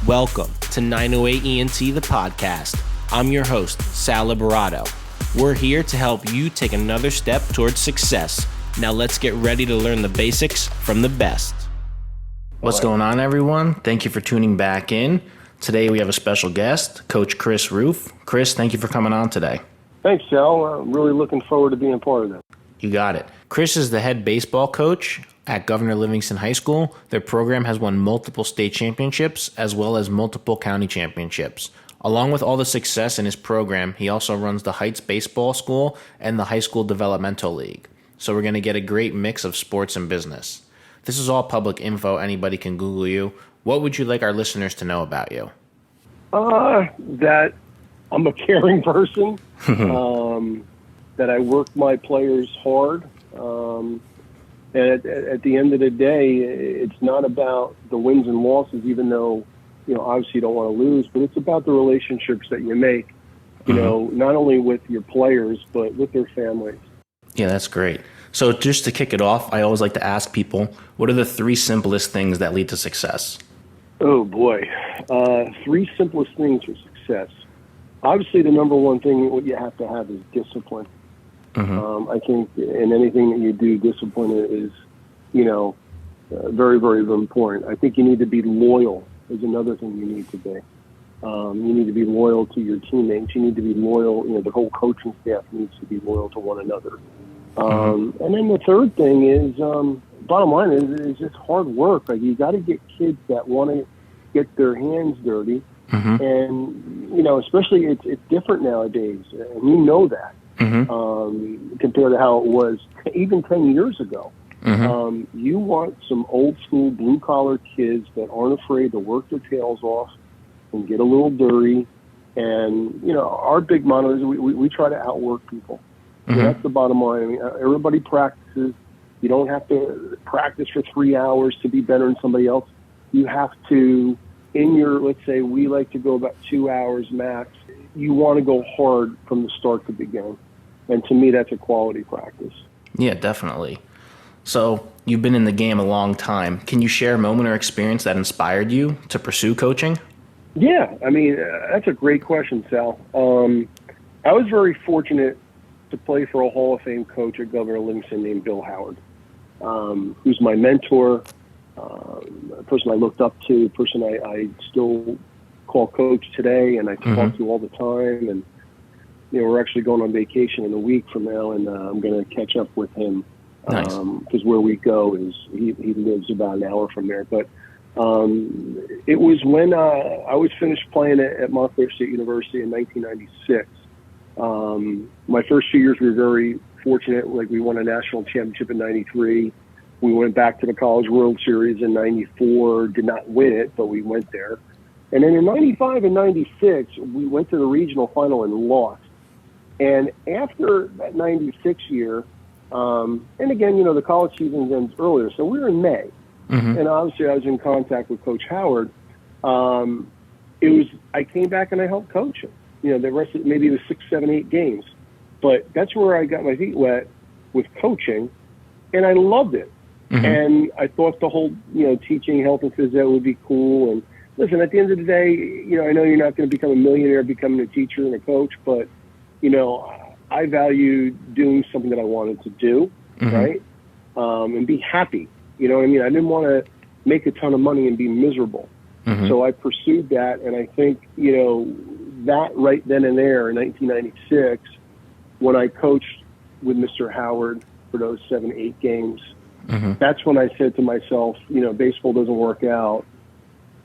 Welcome to 908 ENT, the podcast. I'm your host, Sal and We're here to help you take another step towards success. Now let's get ready to learn the basics from the best. What's going on, everyone? Thank you for tuning back in. Today we have a special guest, Coach Chris Roof. Chris, thank you for coming on today. Thanks, Sal. I'm really looking forward to being part of that. You got it. Chris is the head baseball coach at Governor Livingston High School. Their program has won multiple state championships as well as multiple county championships. Along with all the success in his program, he also runs the Heights Baseball School and the High School Developmental League. So we're going to get a great mix of sports and business. This is all public info. Anybody can Google you. What would you like our listeners to know about you? That I'm a caring person, that I work my players hard. And at the end of the day, it's not about the wins and losses, even though, obviously you don't want to lose, but it's about the relationships that you make, not only with your players, but with their families. Yeah, that's great. So just to kick it off, I always like to ask people, what are the three simplest things that lead to success? Oh, boy. Three simplest things for success. Obviously, the number one thing what you have to have is discipline. I think in anything that you do, discipline is, very, very important. I think you need to be loyal is another thing you need to be. You need to be loyal to your teammates. You need to be loyal. The whole coaching staff needs to be loyal to one another. And then the third thing is, bottom line is just hard work. Like, you got to get kids that want to get their hands dirty. And, especially it's different nowadays. And you know that. Compared to how it was even 10 years ago. You want some old school blue collar kids that aren't afraid to work their tails off and get a little dirty. And, our big motto is we try to outwork people. That's the bottom line. I mean, everybody practices. You don't have to practice for 3 hours to be better than somebody else. You have to, let's say we like to go about 2 hours max. You want to go hard from the start to begin. And to me, that's a quality practice. Yeah, definitely. So you've been in the game a long time. Can you share a moment or experience that inspired you to pursue coaching? Yeah, I mean, that's a great question, Sal. I was very fortunate to play for a Hall of Fame coach at Governor Livingston named Bill Howard, who's my mentor, a person I looked up to, a person I still call coach today, and I talk to all the time. And we're actually going on vacation in a week from now, and I'm going to catch up with him. Nice. Because where we go is he lives about an hour from there. But it was when I was finished playing at Montclair State University in 1996. My first 2 years we were very fortunate. Like, we won a national championship in '93. We went back to the College World Series in '94. Did not win it, but we went there. And then in '95 and '96, we went to the regional final and lost. And after that 96 year, and again, the college season ends earlier, so we were in May. And obviously I was in contact with Coach Howard. I came back and I helped coach him. The rest of maybe it was 6, 7, 8 games. But that's where I got my feet wet with coaching, and I loved it. And I thought the whole, teaching health and phys ed would be cool. And listen, at the end of the day, I know you're not going to become a millionaire becoming a teacher and a coach, but I value doing something that I wanted to do, right? And be happy. You know what I mean? I didn't want to make a ton of money and be miserable. So I pursued that. And I think, that right then and there in 1996, when I coached with Mr. Howard for those 7, 8 games, that's when I said to myself, baseball doesn't work out.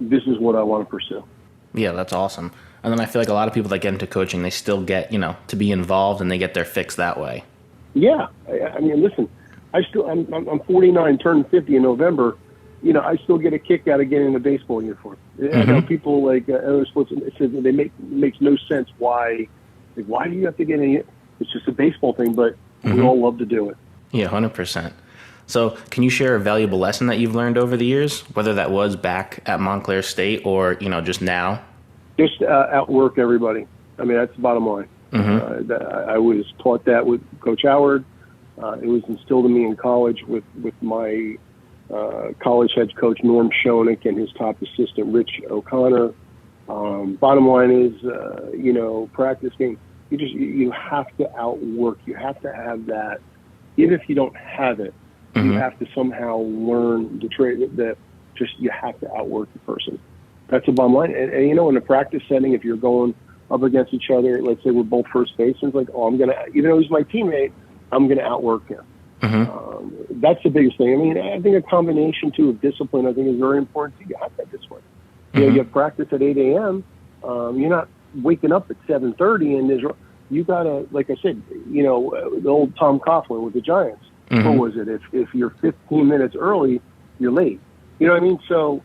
This is what I want to pursue. Yeah, that's awesome. And then I feel like a lot of people that get into coaching, they still get, to be involved, and they get their fix that way. Yeah. I mean, listen, I'm 49, turning 50 in November. I still get a kick out of getting in a baseball uniform. I know people like other sports, makes no sense why do you have to get in it? It's just a baseball thing, but we all love to do it. Yeah, 100%. So can you share a valuable lesson that you've learned over the years, whether that was back at Montclair State or, just now? Just outwork everybody. I mean, that's the bottom line. I was taught that with Coach Howard. It was instilled in me in college with my college head coach Norm Schoenig and his top assistant Rich O'Connor. Bottom line is, practicing. You have to outwork. You have to have that. Even if you don't have it, you have to somehow learn the trade that just you have to outwork the person. That's the bottom line. And in a practice setting, if you're going up against each other, let's say we're both first basemen, like, even though he's my teammate, I'm going to outwork him. That's the biggest thing. I mean, I think a combination too of discipline, I think, is very important too. You have that discipline. You have practice at 8 a.m. You're not waking up at 7:30, and you gotta, like I said, the old Tom Coughlin with the Giants. What was it? If you're 15 minutes early, you're late. You know what I mean? So,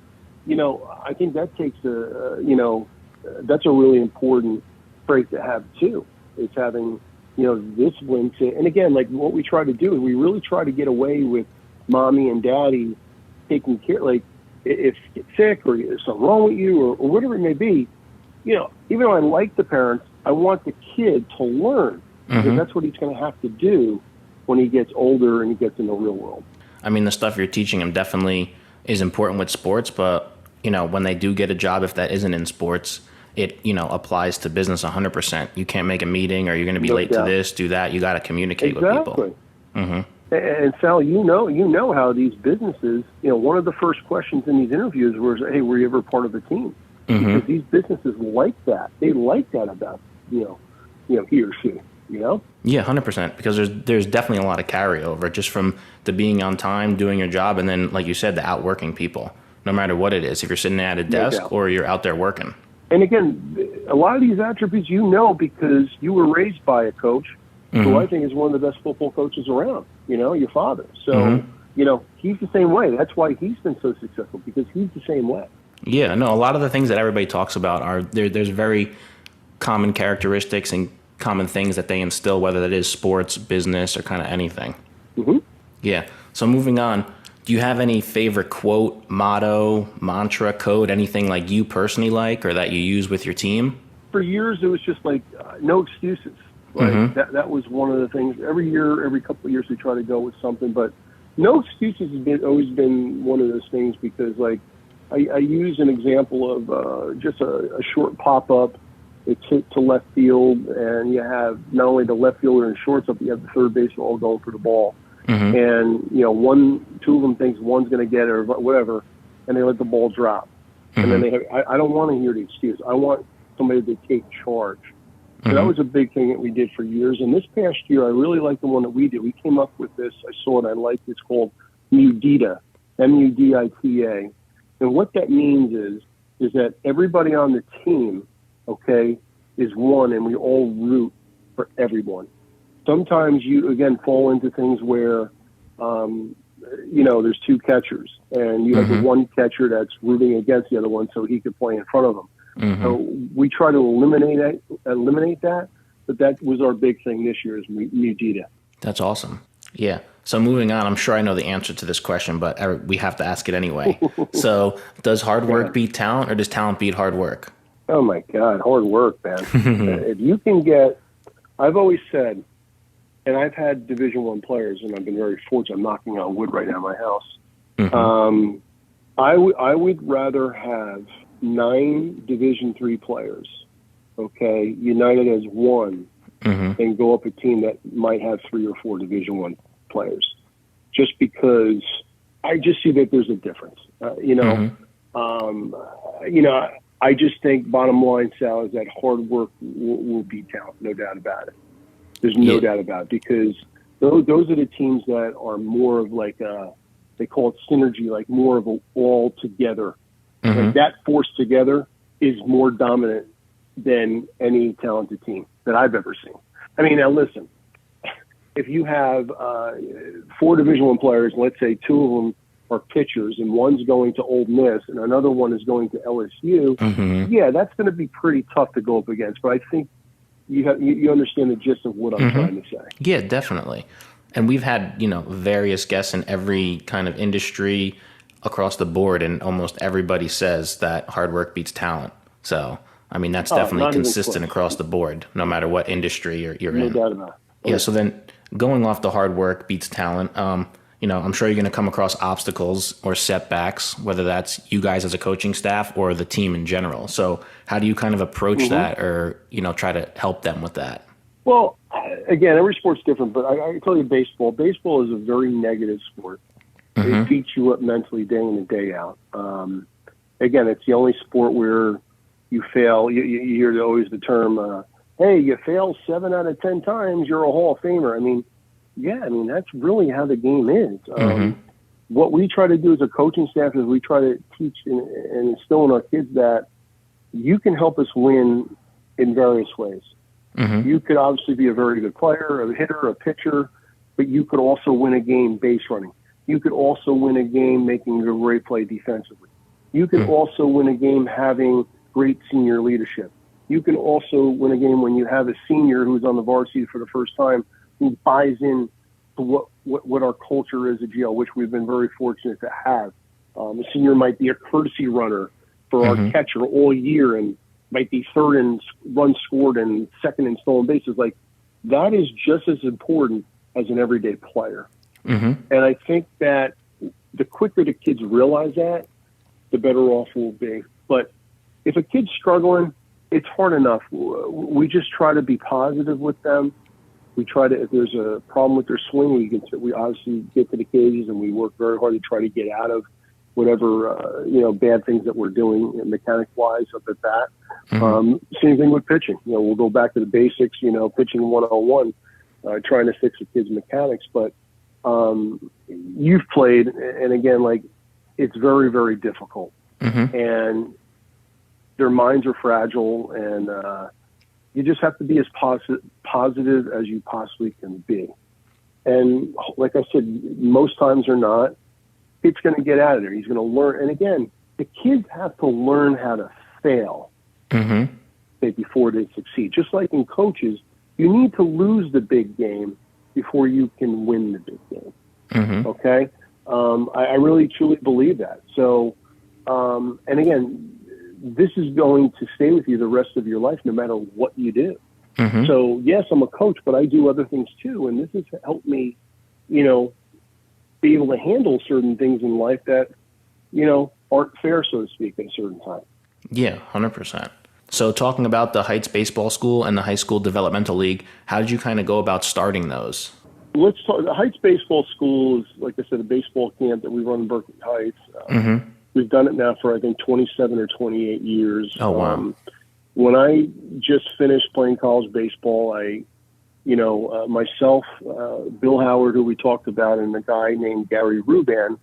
I think that takes that's a really important trait to have too. It's having, discipline to, and again, like what we try to do is we really try to get away with mommy and daddy taking care, like if you get sick or there's something wrong with you or whatever it may be, even though I like the parents, I want the kid to learn because that's what he's going to have to do when he gets older and he gets in the real world. I mean, the stuff you're teaching him definitely is important with sports, but, when they do get a job, if that isn't in sports, it, applies to business 100%. You can't make a meeting or you're going to be late to this, do that. You got to communicate with people. And Sal, you know how these businesses, one of the first questions in these interviews was, hey, were you ever part of a team? Because these businesses like that. They like that about, he or she, Yeah, 100%. Because there's definitely a lot of carryover just from the being on time, doing your job, and then, like you said, the outworking people, no matter what it is, if you're sitting at a desk or you're out there working. And again, a lot of these attributes because you were raised by a coach who I think is one of the best football coaches around, your father. So, he's the same way. That's why he's been so successful, because he's the same way. Yeah, no, a lot of the things that everybody talks about are there's very common characteristics and common things that they instill, whether that is sports, business, or kind of anything. Yeah. So moving on, do you have any favorite quote, motto, mantra, code, anything like you personally like or that you use with your team? For years, it was just like no excuses. Like that was one of the things. Every year, every couple of years, we try to go with something, but no excuses has always been one of those things because, like, I use an example of just a short pop-up. It's hit to left field, and you have not only the left fielder and shortstop, but you have the third baseman all going for the ball. And, two of them thinks one's going to get it or whatever, and they let the ball drop. And then I don't want to hear the excuse. I want somebody to take charge. So that was a big thing that we did for years. And this past year, I really liked the one that we did. We came up with this. I saw it. I liked it. It's called MUDITA, MUDITA. And what that means is that everybody on the team, is one, and we all root for everyone. Sometimes you, again, fall into things where, there's two catchers, and you have the one catcher that's rooting against the other one so he could play in front of them. So we try to eliminate that, but that was our big thing this year is MUDITA. That's awesome. Yeah. So moving on, I'm sure I know the answer to this question, but we have to ask it anyway. So does hard work beat talent, or does talent beat hard work? Oh, my God, hard work, man. If you can I've always said, and I've had Division I players, and I've been very fortunate. I'm knocking on wood right now in my house. I would rather have 9 Division III players, united as one, and go up a team that might have 3 or 4 Division I players, just because I just see that there's a difference. I just think bottom line, Sal, is that hard work will beat talent, no doubt about it. There's no doubt about it, because those are the teams that are more of like they call it synergy, like more of a all together. Like that force together is more dominant than any talented team that I've ever seen. I mean, now listen, if you have 4 Division I players, let's say 2 of them are pitchers, and one's going to Ole Miss and another one is going to LSU, that's going to be pretty tough to go up against. But I think you understand the gist of what I'm trying to say. Yeah, definitely. And we've had, various guests in every kind of industry across the board, and almost everybody says that hard work beats talent. So, I mean, that's definitely consistent across the board, no matter what industry you're in. No doubt about it. Yeah, so then going off the hard work beats talent, I'm sure you're going to come across obstacles or setbacks, whether that's you guys as a coaching staff or the team in general. So how do you kind of approach that or, try to help them with that? Well, again, every sport's different, but I tell you baseball. Baseball is a very negative sport. It beats you up mentally day in and day out. Again, it's the only sport where you fail. You hear always the term, hey, you fail 7 out of 10 times, you're a Hall of Famer. I mean, that's really how the game is. What we try to do as a coaching staff is we try to teach and instill in our kids that you can help us win in various ways. You could obviously be a very good player, a hitter, a pitcher, but you could also win a game base running. You could also win a game making a great play defensively. You could also win a game having great senior leadership. You can also win a game when you have a senior who's on the varsity for the first time who buys in to what our culture is at GL, which we've been very fortunate to have. The senior might be a courtesy runner for our catcher all year and might be third in runs scored and second in stolen bases. Like, that is just as important as an everyday player. And I think that the quicker the kids realize that, the better off we'll be. But if a kid's struggling, it's hard enough. We just try to be positive with them. We try to, if there's a problem with their swing, we obviously get to the cages and we work very hard to try to get out of whatever, bad things that we're doing mechanic-wise up at bat. Same thing with pitching. We'll go back to the basics, pitching 101, trying to fix the kids' mechanics. But you've played, and again, like, it's very, very difficult. And their minds are fragile, and you just have to be as positive as you possibly can be. And like I said, most times or not, it's going to get out of there. He's going to learn. And again, the kids have to learn how to fail before they succeed. Just like in coaches, you need to lose the big game before you can win the big game. Okay? I really, truly believe that. So, and again, this is going to stay with you the rest of your life, no matter what you do. So yes, I'm a coach, but I do other things too. And this has helped me, be able to handle certain things in life that, aren't fair, so to speak, at a certain time. Yeah, 100%. So talking about the Heights Baseball School and the High School Developmental League, how did you kind of go about starting those? Let's talk. The Heights Baseball School is, like I said, a baseball camp that we run in Berkeley Heights. We've done it now for, I think, 27 or 28 years. Oh, wow. When I just finished playing college baseball, myself, Bill Howard, who we talked about, and a guy named Gary Ruban,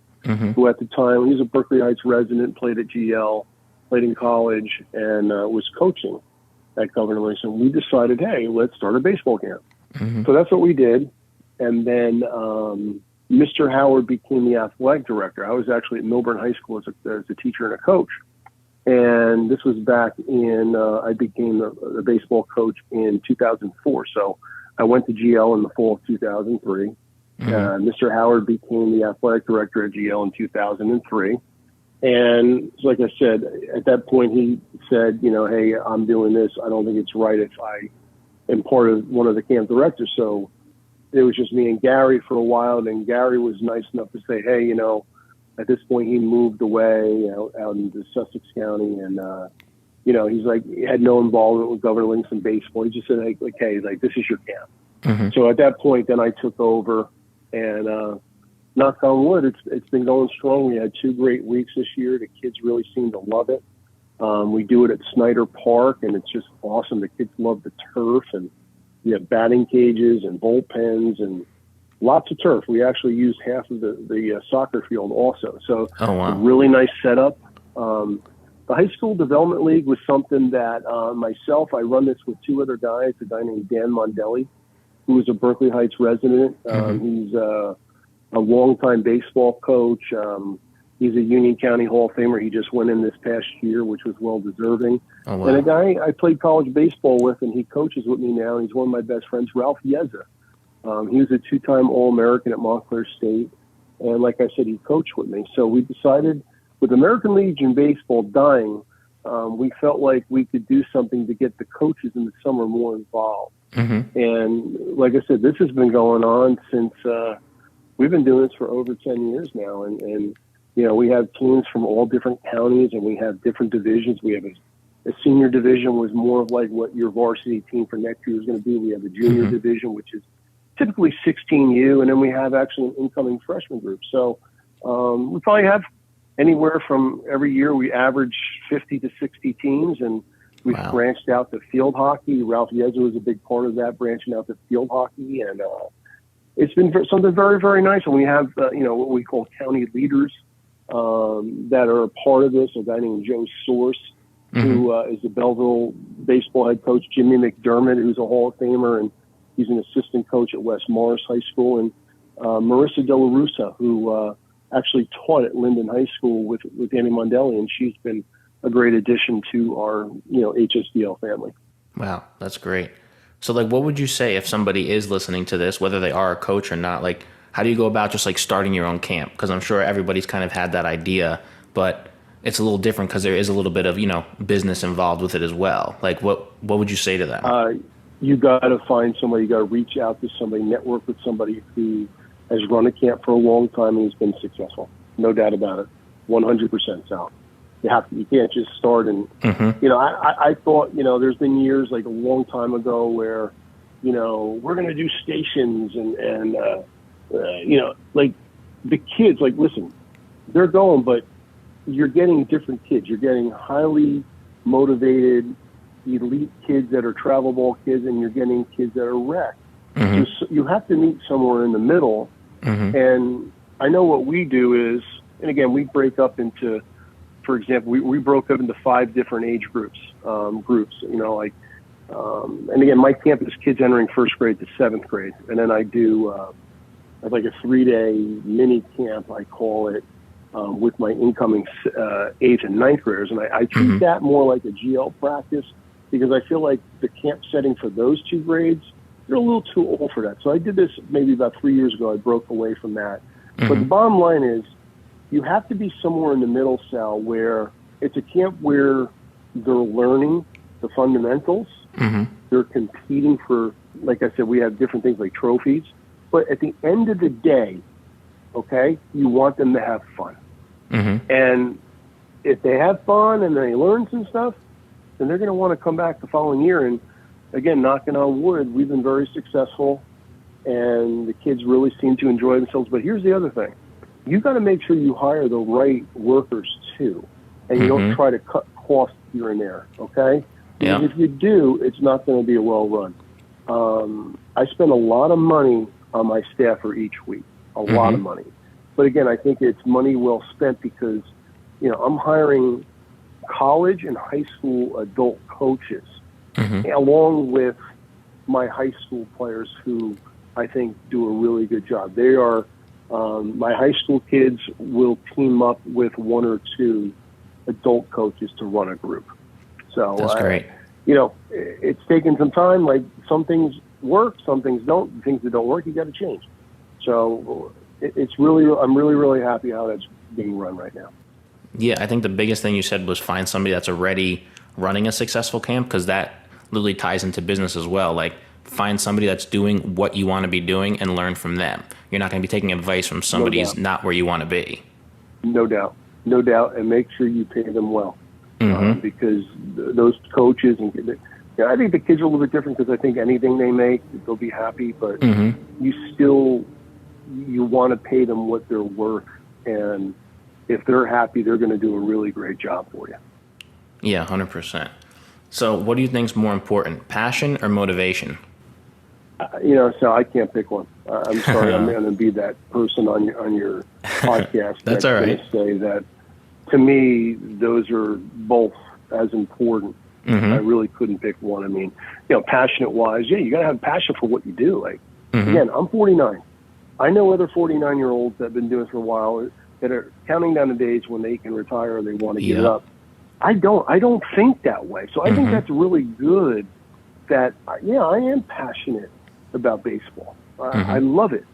who at the time, he was a Berkeley Heights resident, played at GL, played in college, and was coaching at Governor Livingston. We decided, hey, let's start a baseball camp. So that's what we did. And then Mr. Howard became the athletic director. I was actually at Milburn High School as a teacher and a coach. And this was back in, I became the baseball coach in 2004. So I went to GL in the fall of 2003. Mr. Howard became the athletic director at GL in 2003. And like I said, at that point, he said, hey, I'm doing this. I don't think it's right if I am part of one of the camp directors. So it was just me and Gary for a while. And Gary was nice enough to say, hey, at this point he moved away out into Sussex County. And, he's like, he had no involvement with Governor Livingston baseball. He just said, hey, this is your camp. So at that point, then I took over, and knock on wood, it's been going strong. We had 2 great weeks this year. The kids really seem to love it. We do it at Snyder Park, and it's just awesome. The kids love the turf, and we have batting cages and bullpens and lots of turf. We actually use half of the soccer field also. So a really nice setup. The High School Development League was something that myself, I run this with 2 other guys, a guy named Dan Mondelli, who is a Berkeley Heights resident. He's a longtime baseball coach. He's a Union County Hall of Famer. He just went in this past year, which was well-deserving. And a guy I played college baseball with, and he coaches with me now. He's one of my best friends, Ralph Yeza. He was a 2-time All-American at Montclair State. And like I said, he coached with me. So we decided, with American Legion Baseball dying, we felt like we could do something to get the coaches in the summer more involved. And like I said, this has been going on since we've been doing this for over 10 years now. And you know, we have teams from all different counties, and we have different divisions. We have a senior division was more of like what your varsity team for next year is going to be. We have a junior division, which is typically 16U, and then we have actually an incoming freshman group. So we probably have anywhere from every year we average 50 to 60 teams, and we've branched out to field hockey. Ralph Yezza was a big part of that, branching out to field hockey, and it's been something very, very nice. And we have you know, what we call county leaders that are a part of this. A guy named Joe Source, who is the Belleville baseball head coach, Jimmy McDermott, who's a Hall of Famer, and he's an assistant coach at West Morris High School, and Marissa De La Russa, who actually taught at Linden High School with Andy Mondelli, and she's been a great addition to our, you know, HSDL family. Wow, that's great. So, like, what would you say if somebody is listening to this, whether they are a coach or not? Like, how do you go about just like starting your own camp? Because I'm sure everybody's kind of had that idea, but it's a little different because there is a little bit of, you know, business involved with it as well. Like, what would you say to them? You got to find somebody. You got to reach out to somebody, network with somebody who has run a camp for a long time and has been successful. No doubt about it. 100% Sal. You can't just start and, you know, I thought, you know, there's been years, like a long time ago, where, you know, we're going to do stations and you know, like the kids, like, listen, they're going, but you're getting different kids. You're getting highly motivated, elite kids that are travel ball kids, and you're getting kids that are rec. So you have to meet somewhere in the middle. And I know what we do is, and again, we break up into, for example, we broke up into 5 different age groups, you know, like, and again, my camp is kids entering 1st grade to 7th grade. And then I do, like a 3-day mini camp, I call it, with my incoming 8th and 9th graders. And I treat that more like a GL practice, because I feel like the camp setting for those 2 grades, they're a little too old for that. So I did this maybe about 3 years ago. I broke away from that. But the bottom line is, you have to be somewhere in the middle, Sal, where it's a camp where they're learning the fundamentals. They're competing for, like I said, we have different things like trophies. But at the end of the day, okay, you want them to have fun. And if they have fun and they learn some stuff, then they're going to want to come back the following year. And again, knocking on wood, we've been very successful, and the kids really seem to enjoy themselves. But here's the other thing. You got to make sure you hire the right workers too, and you don't try to cut costs here and there, okay? Because if you do, it's not going to be a well run. I spend a lot of money on my staffer each week, a lot of money. But again, I think it's money well spent, because, you know, I'm hiring college and high school adult coaches, along with my high school players, who I think do a really good job. They are, my high school kids will team up with 1 or 2 adult coaches to run a group. So that's great. You know, it's taken some time. Like, some things work, some things don't. The things that don't work, you got to change. So it's really, I'm really, really happy how that's being run right now. Yeah, I think the biggest thing you said was find somebody that's already running a successful camp, because that literally ties into business as well. Like, find somebody that's doing what you want to be doing and learn from them. You're not going to be taking advice from somebody who's not where you want to be. No doubt. No doubt. And make sure you pay them well. Because those coaches, and I think the kids are a little bit different, because I think anything they make, they'll be happy, but you want to pay them what they're worth. And if they're happy, they're going to do a really great job for you. Yeah, 100%. So what do you think is more important, passion or motivation? You know, so I can't pick one. I'm sorry, I'm going to be that person on your podcast. That's all right. Going to say that, to me, those are both as important. I really couldn't pick one. I mean, you know, passionate-wise, yeah, you got to have passion for what you do. Like, again, I'm 49. I know other 49-year-olds that have been doing it for a while that are counting down the days when they can retire or they want to give it up. I don't think that way. So I think that's really good that, yeah, I am passionate about baseball. I love it.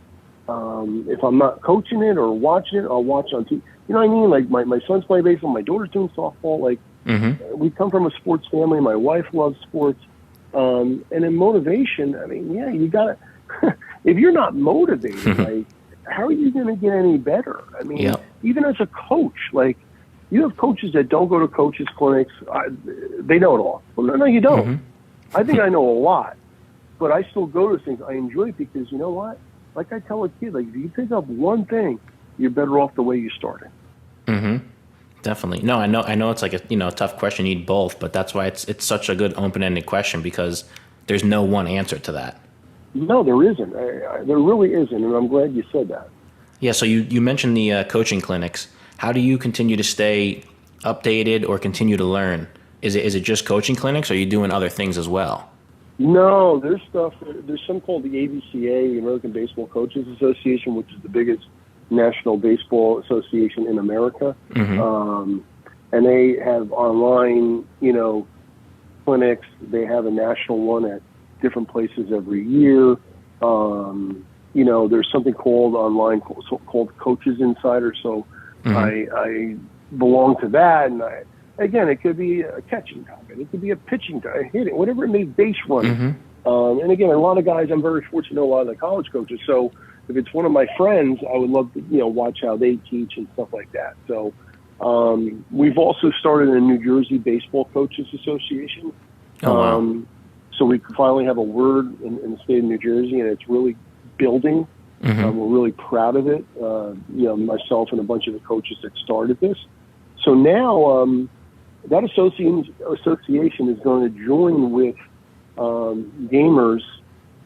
If I'm not coaching it or watching it, I'll watch on TV. You know what I mean? Like, my son's playing baseball, my daughter's doing softball. Like, we come from a sports family. My wife loves sports. And in motivation, I mean, yeah, you got to, if you're not motivated, like, how are you going to get any better? I mean, Yep. even as a coach, like, you have coaches that don't go to coaches' clinics. They know it all. Well, no, you don't. I think I know a lot, but I still go to things. I enjoy it because, you know what? Like I tell a kid, like, if you pick up one thing, you're better off the way you started. Definitely. No, I know it's like a tough question. You need both, but that's why it's such a good open-ended question, because there's no one answer to that. No, there isn't. There really isn't, and I'm glad you said that. Yeah. So you mentioned the coaching clinics. How do you continue to stay updated or continue to learn? Is it just coaching clinics, or are you doing other things as well? No, there's stuff. There's something called the ABCA, the American Baseball Coaches Association, which is the biggest national baseball association in America. And they have online, clinics. They have a national one at different places every year. There's something called online called Coaches Insider. So I belong to that, and again, it could be a catching topic, it could be a pitching topic, hitting, whatever it may be, base running. And again, a lot of guys, I'm very fortunate to know a lot of the college coaches. So if it's one of my friends, I would love to, watch how they teach and stuff like that. So we've also started a New Jersey Baseball Coaches Association. So we finally have a word in the state of New Jersey, and it's really building. We're really proud of it. Myself and a bunch of the coaches that started this. So now that association is going to join with Gamers,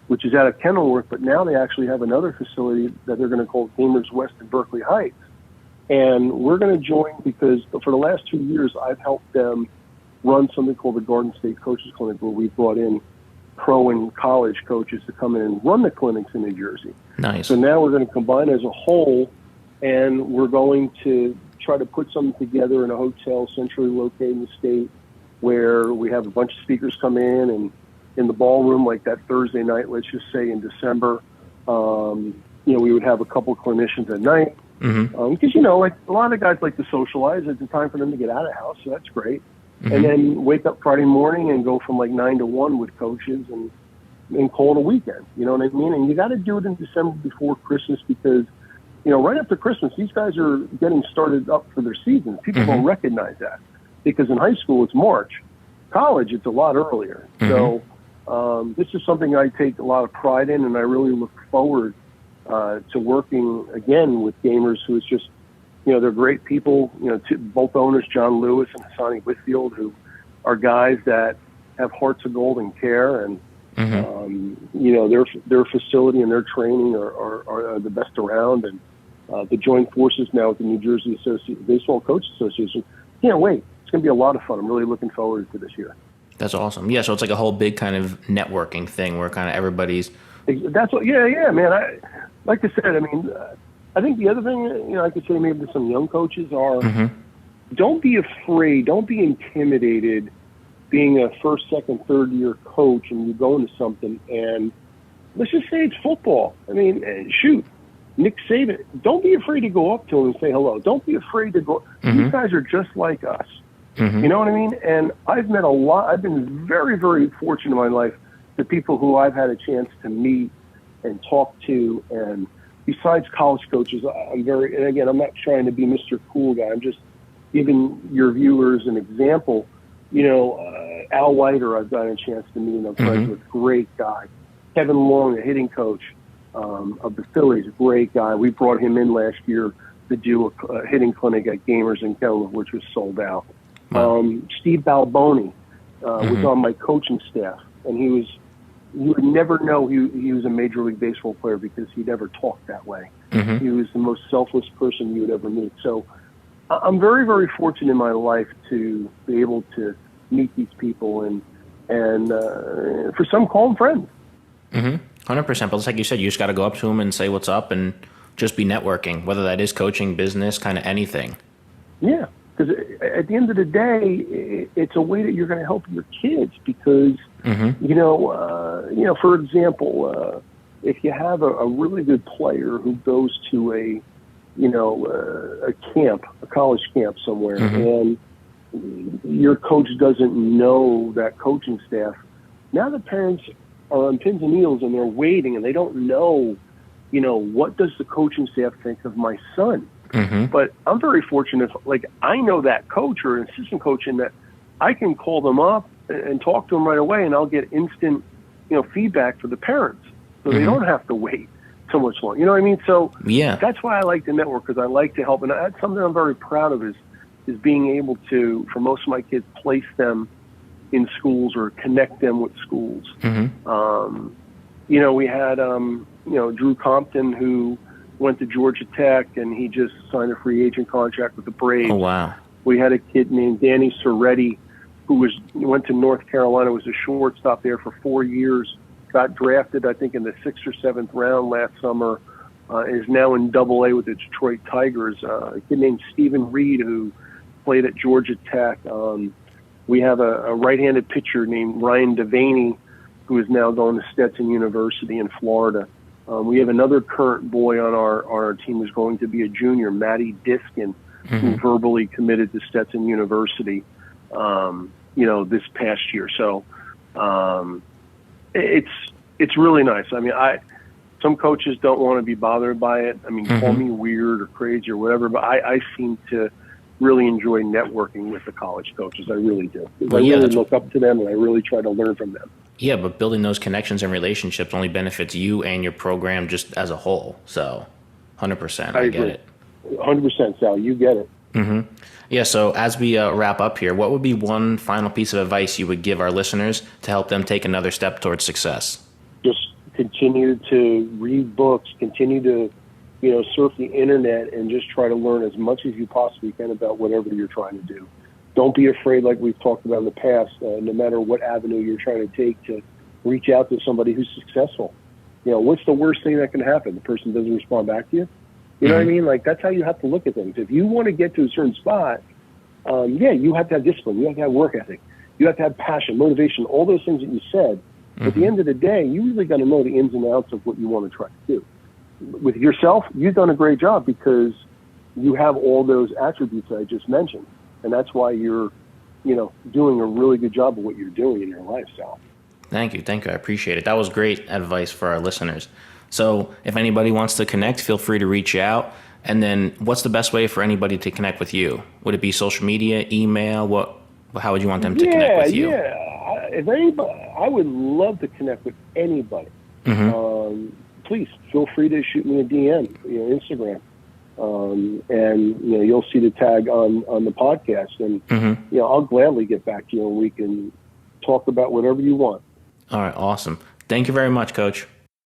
which is out of Kenilworth, but now they actually have another facility that they're going to call Gamers West in Berkeley Heights. And we're going to join because for the last 2 years, I've helped them run something called the Garden State Coaches Clinic, where we brought in pro and college coaches to come in and run the clinics in New Jersey. Nice. So now we're going to combine as a whole, and we're going to try to put something together in a hotel centrally located in the state, where we have a bunch of speakers come in, and in the ballroom, like that Thursday night, let's just say in December, we would have a couple clinicians at night. Because, like a lot of guys like to socialize. It's a time for them to get out of the house, so that's great. And then wake up Friday morning and go from like 9 to 1 with coaches and call it a weekend. You know what I mean? And you got to do it in December before Christmas, because, right after Christmas, these guys are getting started up for their seasons. People don't recognize that, because in high school it's March. College, it's a lot earlier. So this is something I take a lot of pride in, and I really look forward to working again with Gamers, who is just, they're great people. Both owners, John Lewis and Hassani Whitfield, who are guys that have hearts of gold and care, and their facility and their training are the best around. And the joint forces now with the New Jersey Baseball Coaches Association. Can't wait. It's going to be a lot of fun. I'm really looking forward to this year. That's awesome. Yeah, so it's like a whole big kind of networking thing where kind of everybody's... That's what. Yeah, man. Like I said, I think the other thing, I could say maybe to some young coaches are, don't be afraid, don't be intimidated being a first, second, third year coach, and you go into something, and let's just say it's football. Shoot, Nick Saban, don't be afraid to go up to him and say hello. Don't be afraid to go. These guys are just like us. You know what I mean? And I've met a lot. I've been very, very fortunate in my life, the people who I've had a chance to meet and talk to. And besides college coaches, and again, I'm not trying to be Mr. Cool Guy. I'm just giving your viewers an example. Al Whiter, I've gotten a chance to meet, and I'm friends with, great guy. Kevin Long, the hitting coach of the Phillies, a great guy. We brought him in last year to do a hitting clinic at Gamers in Kenilworth, which was sold out. Steve Balboni was on my coaching staff, and you would never know he was a Major League Baseball player, because he never talked that way. He was the most selfless person you would ever meet. So I'm very, very fortunate in my life to be able to meet these people, and for some, call them friends. 100%. But it's like you said, you just got to go up to them and say what's up, and just be networking, whether that is coaching, business, kind of anything. Yeah. Because at the end of the day, it's a way that you're going to help your kids. Because, for example, if you have a really good player who goes to a camp, a college camp somewhere, and your coach doesn't know that coaching staff, now the parents are on pins and needles, and they're waiting, and they don't know what does the coaching staff think of my son? Mm-hmm. But I'm very fortunate. Like, I know that coach or an assistant coach, and that I can call them up and talk to them right away, and I'll get instant, feedback for the parents, so they don't have to wait so much longer. You know what I mean? So Yeah. that's why I like the network, because I like to help, and that's something I'm very proud of is being able to, for most of my kids, place them in schools or connect them with schools. Mm-hmm. We had Drew Compton, who went to Georgia Tech, and he just signed a free agent contract with the Braves. Oh, wow. We had a kid named Danny Soretti, who went to North Carolina, was a shortstop there for 4 years, got drafted, I think, in the 6th or 7th round last summer, is now in Double-A with the Detroit Tigers. A kid named Stephen Reed, who played at Georgia Tech. We have a right-handed pitcher named Ryan Devaney, who is now going to Stetson University in Florida. We have another current boy on our team who's going to be a junior, Matty Diskin, who verbally committed to Stetson University, this past year. So it's really nice. I mean, some coaches don't want to be bothered by it. I mean, call me weird or crazy or whatever, but I seem to really enjoy networking with the college coaches. I really do. I really look up to them, and I really try to learn from them. Yeah, but building those connections and relationships only benefits you and your program just as a whole. So 100%, I get it. 100%, Sal, you get it. Mm-hmm. Yeah, so as we wrap up here, what would be one final piece of advice you would give our listeners to help them take another step towards success? Just continue to read books, continue to, surf the internet, and just try to learn as much as you possibly can about whatever you're trying to do. Don't be afraid, like we've talked about in the past, no matter what avenue you're trying to take, to reach out to somebody who's successful. What's the worst thing that can happen? The person doesn't respond back to you? You know what I mean? Like, that's how you have to look at things. If you want to get to a certain spot, you have to have discipline. You have to have work ethic. You have to have passion, motivation, all those things that you said. At the end of the day, you really got to know the ins and outs of what you want to try to do. With yourself, you've done a great job because you have all those attributes that I just mentioned. And that's why you're, doing a really good job of what you're doing in your life, Sal. Thank you. I appreciate it. That was great advice for our listeners. So if anybody wants to connect, feel free to reach out. And then what's the best way for anybody to connect with you? Would it be social media, email? How would you want them to connect with you? Yeah. If anybody, I would love to connect with anybody. Please feel free to shoot me a DM, Instagram. And you'll see the tag on the podcast, and I'll gladly get back to you, and we can talk about whatever you want. All right, awesome. Thank you very much, Coach.